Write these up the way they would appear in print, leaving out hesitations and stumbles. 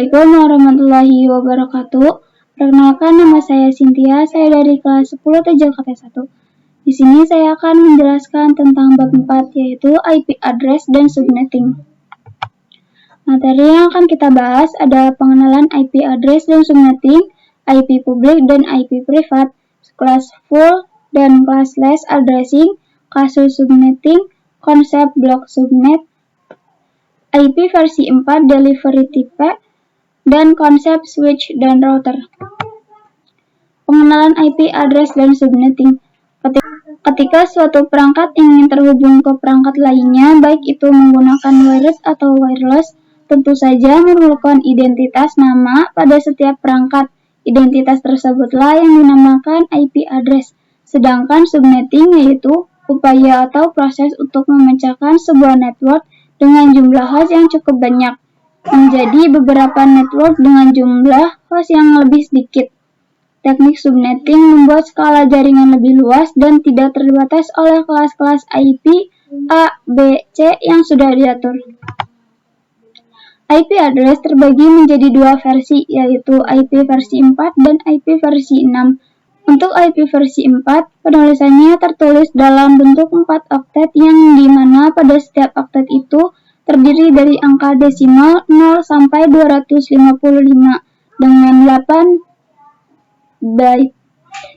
Assalamualaikum warahmatullahi wabarakatuh. Perkenalkan, nama saya Cynthia, saya dari kelas 10 TJKT 1. Di sini saya akan menjelaskan tentang bab 4, yaitu IP address dan subnetting. Materi yang akan kita bahas ada pengenalan IP address dan subnetting, IP publik dan IP privat, kelas full dan classless addressing, kasus subnetting, konsep blok subnet, IP versi 4 delivery type, dan konsep switch dan router. Pengenalan IP address dan subnetting. Ketika suatu perangkat ingin terhubung ke perangkat lainnya, baik itu menggunakan wired atau wireless, tentu saja memerlukan identitas nama pada setiap perangkat. Identitas tersebutlah yang dinamakan IP address. Sedangkan subnetting yaitu upaya atau proses untuk memecahkan sebuah network dengan jumlah host yang cukup banyak menjadi beberapa network dengan jumlah host yang lebih sedikit. Teknik subnetting membuat skala jaringan lebih luas dan tidak terbatas oleh kelas-kelas IP A, B, C yang sudah diatur. IP address terbagi menjadi dua versi, yaitu IP versi 4 dan IP versi 6. Untuk IP versi 4, penulisannya tertulis dalam bentuk 4 oktet yang dimana pada setiap oktet itu terdiri dari angka desimal 0 sampai 255 dengan 8 byte.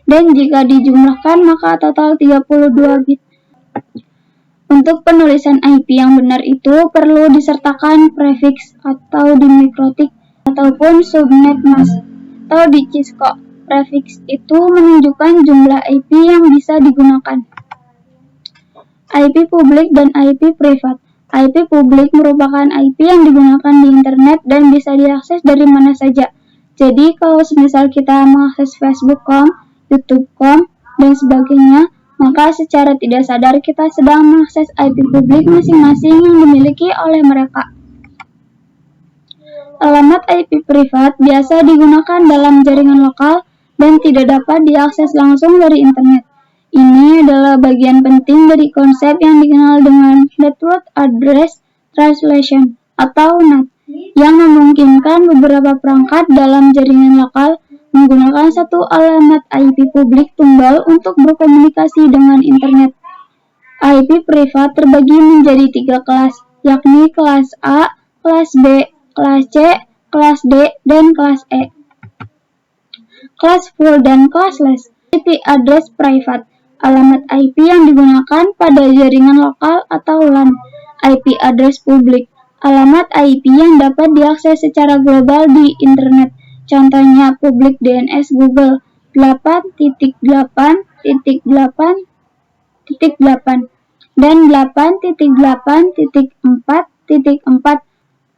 Dan jika dijumlahkan maka total 32 bit. Untuk penulisan IP yang benar itu perlu disertakan prefix atau di mikrotik ataupun subnet mask atau di Cisco. Prefix itu menunjukkan jumlah IP yang bisa digunakan. IP publik dan IP privat. IP publik merupakan IP yang digunakan di internet dan bisa diakses dari mana saja. Jadi kalau semisal kita mengakses Facebook.com, YouTube.com, dan sebagainya, maka secara tidak sadar kita sedang mengakses IP publik masing-masing yang dimiliki oleh mereka. Alamat IP privat biasa digunakan dalam jaringan lokal dan tidak dapat diakses langsung dari internet. Ini adalah bagian penting dari konsep yang dikenal dengan Network Address Translation atau NAT, yang memungkinkan beberapa perangkat dalam jaringan lokal menggunakan satu alamat IP publik tunggal untuk berkomunikasi dengan internet. IP privat terbagi menjadi 3 kelas, yakni kelas A, kelas B, kelas C, kelas D, dan kelas E. Kelas full dan classless. IP address private, alamat IP yang digunakan pada jaringan lokal atau LAN. IP address publik, alamat IP yang dapat diakses secara global di internet. Contohnya publik DNS Google 8.8.8.8 dan 8.8.4.4.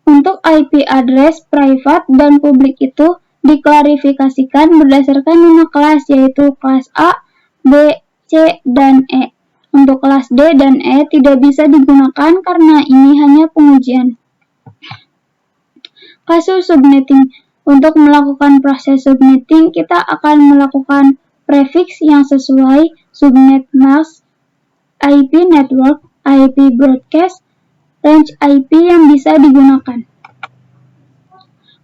Untuk IP address private dan publik itu diklarifikasikan berdasarkan 5 kelas, yaitu kelas A, B, C, dan E. Untuk kelas D dan E tidak bisa digunakan karena ini hanya pengujian. Kasus subnetting. Untuk melakukan proses subnetting, kita akan melakukan prefix yang sesuai, subnet mask, IP network, IP broadcast, range IP yang bisa digunakan.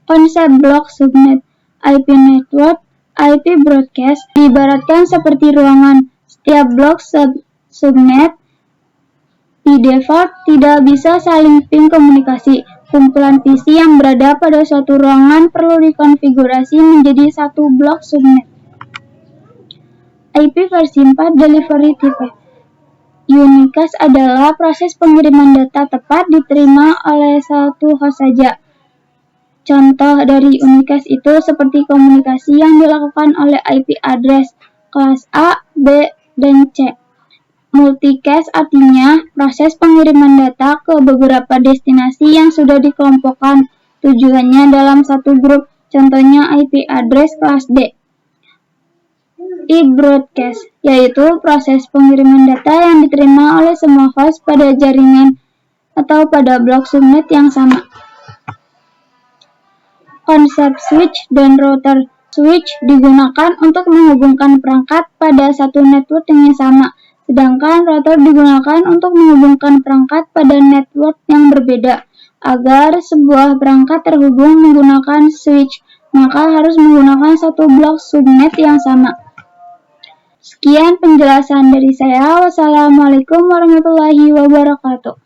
Konsep blok subnet. IP network, IP broadcast diibaratkan seperti ruangan. Setiap blok subnet di default tidak bisa saling ping komunikasi. Kumpulan PC yang berada pada suatu ruangan perlu dikonfigurasi menjadi satu blok subnet. IP versi 4 delivery type. Unicast adalah proses pengiriman data tepat diterima oleh satu host saja. Contoh dari unicast itu seperti komunikasi yang dilakukan oleh IP address kelas A, B, dan C. Multicast artinya proses pengiriman data ke beberapa destinasi yang sudah dikelompokkan tujuannya dalam satu grup, contohnya IP address kelas D. E-broadcast, yaitu proses pengiriman data yang diterima oleh semua host pada jaringan atau pada blok subnet yang sama. Konsep switch dan router. Switch digunakan untuk menghubungkan perangkat pada satu network yang sama, sedangkan router digunakan untuk menghubungkan perangkat pada network yang berbeda. Agar sebuah perangkat terhubung menggunakan switch, maka harus menggunakan satu blok subnet yang sama. Sekian penjelasan dari saya. Wassalamualaikum warahmatullahi wabarakatuh.